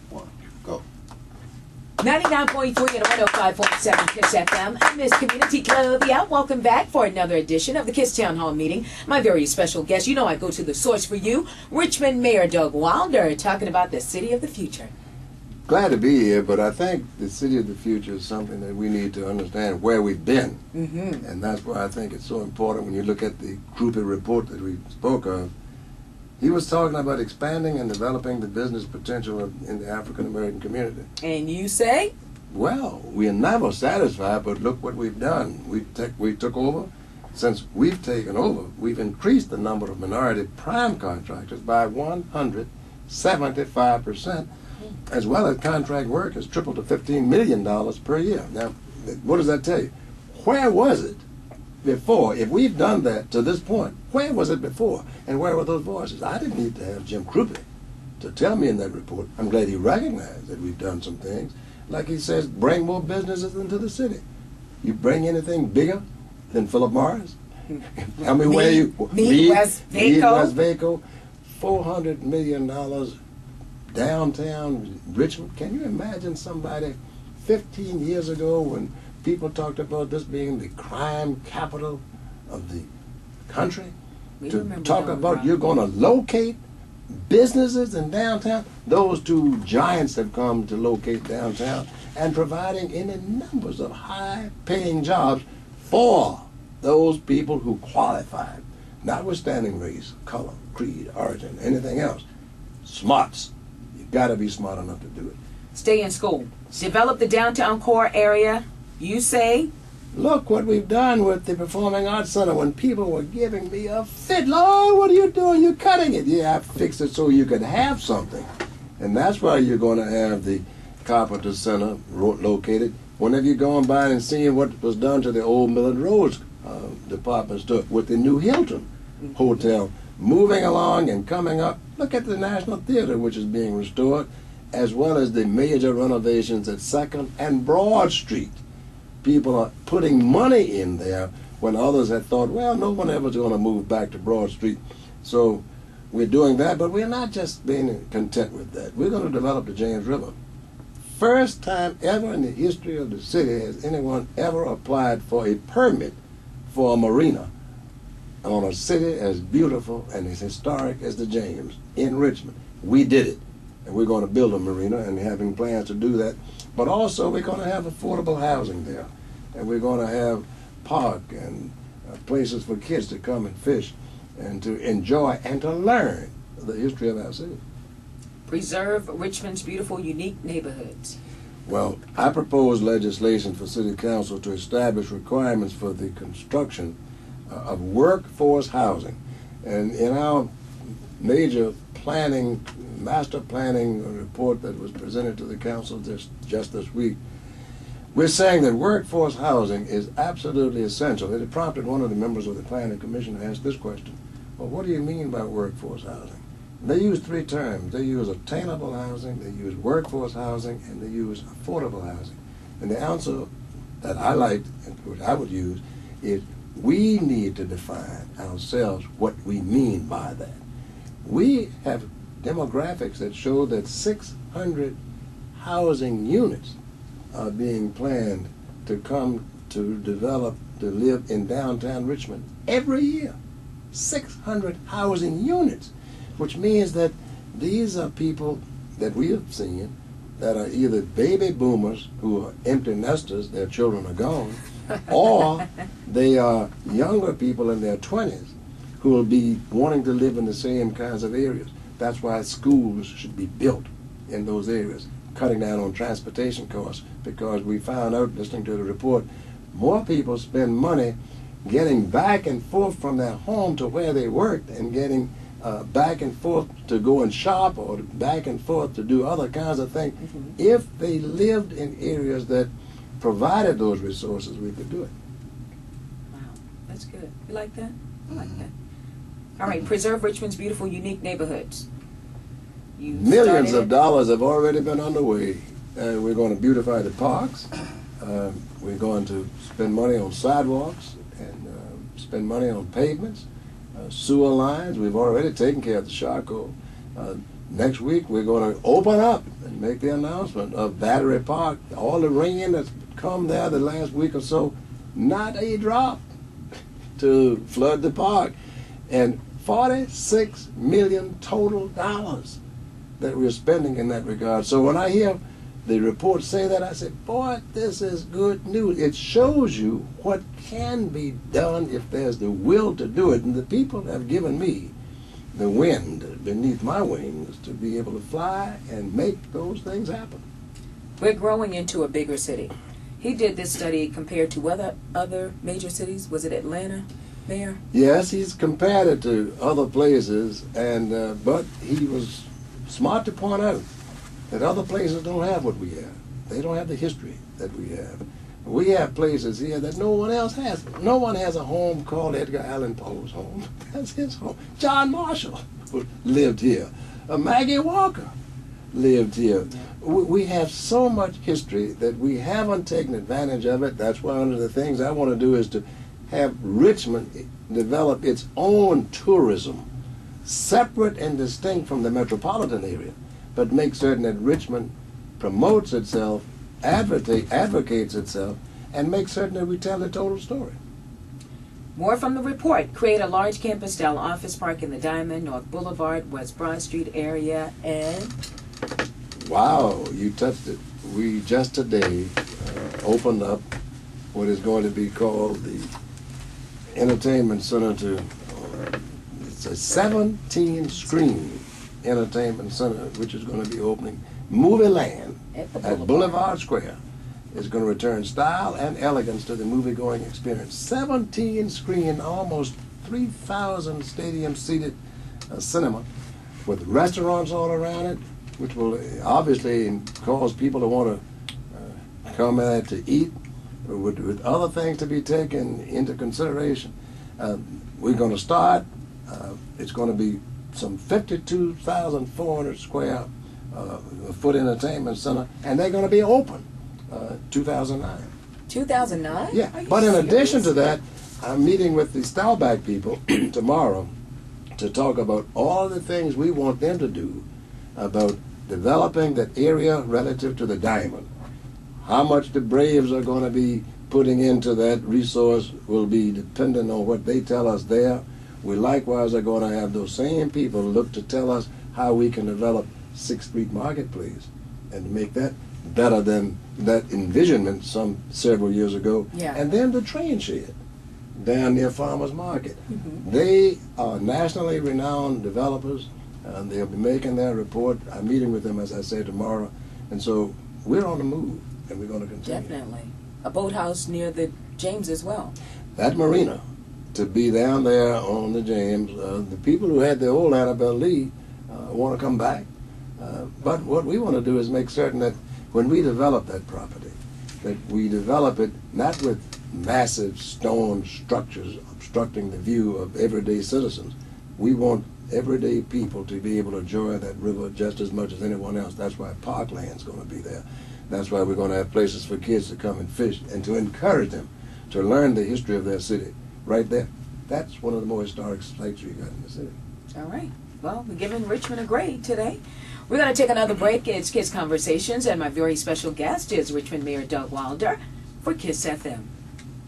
One, go. 99.3 and 105.7 KISS FM. I'm Miss Community Clovia. Welcome back for another edition of the KISS Town Hall meeting. My very special guest, you know I go to the source for you, Richmond Mayor Doug Wilder, talking about the city of the future. Glad to be here, but I think the city of the future is something that we need to understand where we've been. And that's why I think it's so important when you look at the groupie report that we spoke of. He was talking about expanding and developing the business potential in the African American community. And you say? Well, we are never satisfied, but look what we've done. We took over. Since we've taken over, we've increased the number of minority prime contractors by 175%, as well as contract work has tripled to $15 million per year. Now, what does that tell you? Where was it before? If we've done that to this point, where was it before? And where were those voices? I didn't need to have Jim Croupier to tell me in that report. I'm glad he recognized that we've done some things. Like he says, bring more businesses into the city. You bring anything bigger than Philip Morris? I mean, where you... West Vaco, $400 million downtown Richmond. Can you imagine somebody 15 years ago when people talked about this being the crime capital of the country? To talk about you're going to locate businesses in downtown. Those two giants have come to locate downtown and providing any numbers of high-paying jobs for those people who qualify, notwithstanding race, color, creed, origin, anything else. Smarts. You've got to be smart enough to do it. Stay in school. Develop the downtown core area. You say? Look what we've done with the Performing Arts Center when people were giving me a fit. Lord, what are you doing? You're cutting it. Yeah, I fixed it so you could have something. And that's why you're going to have the Carpenter Center located. Whenever you're going by and seeing what was done to the old Millard Roads department store with the new Hilton Hotel moving along and coming up. Look at the National Theater, which is being restored, as well as the major renovations at 2nd and Broad Street. People are putting money in there when others had thought, well, no one ever is going to move back to Broad Street. So we're doing that, but we're not just being content with that. We're going to develop the James River. First time ever in the history of the city has anyone ever applied for a permit for a marina on a city as beautiful and as historic as the James in Richmond. We did it, and we're going to build a marina and having plans to do that. But also we're going to have affordable housing there, and we're going to have park and places for kids to come and fish and to enjoy and to learn the history of our city. Preserve Richmond's beautiful, unique neighborhoods. Well, I propose legislation for City Council to establish requirements for the construction of workforce housing. And in our major planning, master planning report that was presented to the council just this week, we're saying that workforce housing is absolutely essential. It prompted one of the members of the Planning Commission to ask this question: well, what do you mean by workforce housing? They use three terms. They use attainable housing, they use workforce housing, and they use affordable housing. And the answer that I liked, and which I would use, is we need to define ourselves what we mean by that. We have demographics that show that 600 housing units are being planned to come to develop, to live in downtown Richmond every year. 600 housing units, which means that these are people that we have seen that are either baby boomers who are empty nesters, their children are gone, or they are younger people in their 20s who will be wanting to live in the same kinds of areas. That's why schools should be built in those areas, cutting down on transportation costs, because we found out, listening to the report, more people spend money getting back and forth from their home to where they worked and getting back and forth to go and shop or back and forth to do other kinds of things. If they lived in areas that provided those resources, we could do it. Wow, that's good. You like that? I like that. All right, preserve Richmond's beautiful, unique neighborhoods. Millions of dollars have already been underway. We're going to beautify the parks. We're going to spend money on sidewalks and spend money on pavements, sewer lines. We've already taken care of the charcoal. next week we're going to open up and make the announcement of Battery Park. All the rain that's come there the last week or so, not a drop to flood the park. And $46 million total dollars that we're spending in that regard. So when I hear the report say that, I say, boy, this is good news. It shows you what can be done if there's the will to do it. And the people have given me the wind beneath my wings to be able to fly and make those things happen. We're growing into a bigger city. He did this study compared to other major cities. Was it Atlanta, Mayor? Yes, he's compared it to other places, and but he was smart to point out that other places don't have what we have. They don't have the history that we have. We have places here that no one else has. No one has a home called Edgar Allan Poe's home. That's his home. John Marshall lived here. Maggie Walker lived here. We have so much history that we haven't taken advantage of it. That's one of the things I want to do is to have Richmond develop its own tourism, separate and distinct from the metropolitan area, but make certain that Richmond promotes itself, advocates itself, and make certain that we tell the total story. More from the report. Create a large campus-style office park in the Diamond, North Boulevard, West Broad Street area, and... Wow, you touched it. We just today opened up what is going to be called the Entertainment Center to... it's a 17-screen entertainment center, which is going to be opening Movie Land at Boulevard Square. Is going to return style and elegance to the movie-going experience. 17-screen, almost 3,000 stadium-seated cinema with restaurants all around it, which will obviously cause people to want to come there to eat, with other things to be taken into consideration. We're going to start. It's going to be some 52,400 square foot entertainment center, and they're going to be open 2009. 2009? Yeah, but in addition to that, I'm meeting with the Staubach people tomorrow to talk about all the things we want them to do about developing that area relative to the Diamond. How much the Braves are going to be putting into that resource will be dependent on what they tell us there. We likewise are going to have those same people look to tell us how we can develop 6th Street Marketplace and to make that better than that envisionment several years ago. Yeah. And then the train shed down near Farmers Market. Mm-hmm. They are nationally renowned developers, and they'll be making their report. I'm meeting with them, as I say, tomorrow. And so we're on the move, and we're going to continue. Definitely. A boathouse near the James as well. That marina, to be down there on the James, the people who had the old Annabelle Lee want to come back. But what we want to do is make certain that when we develop that property, that we develop it not with massive stone structures obstructing the view of everyday citizens. We want everyday people to be able to enjoy that river just as much as anyone else. That's why parkland's going to be there. That's why we're going to have places for kids to come and fish and to encourage them to learn the history of their city right there. That's one of the more historic sites we got in the city. All right. Well, we're giving Richmond a grade today. We're going to take another break. It's Kiss Conversations, and my very special guest is Richmond Mayor Doug Wilder for KISS FM.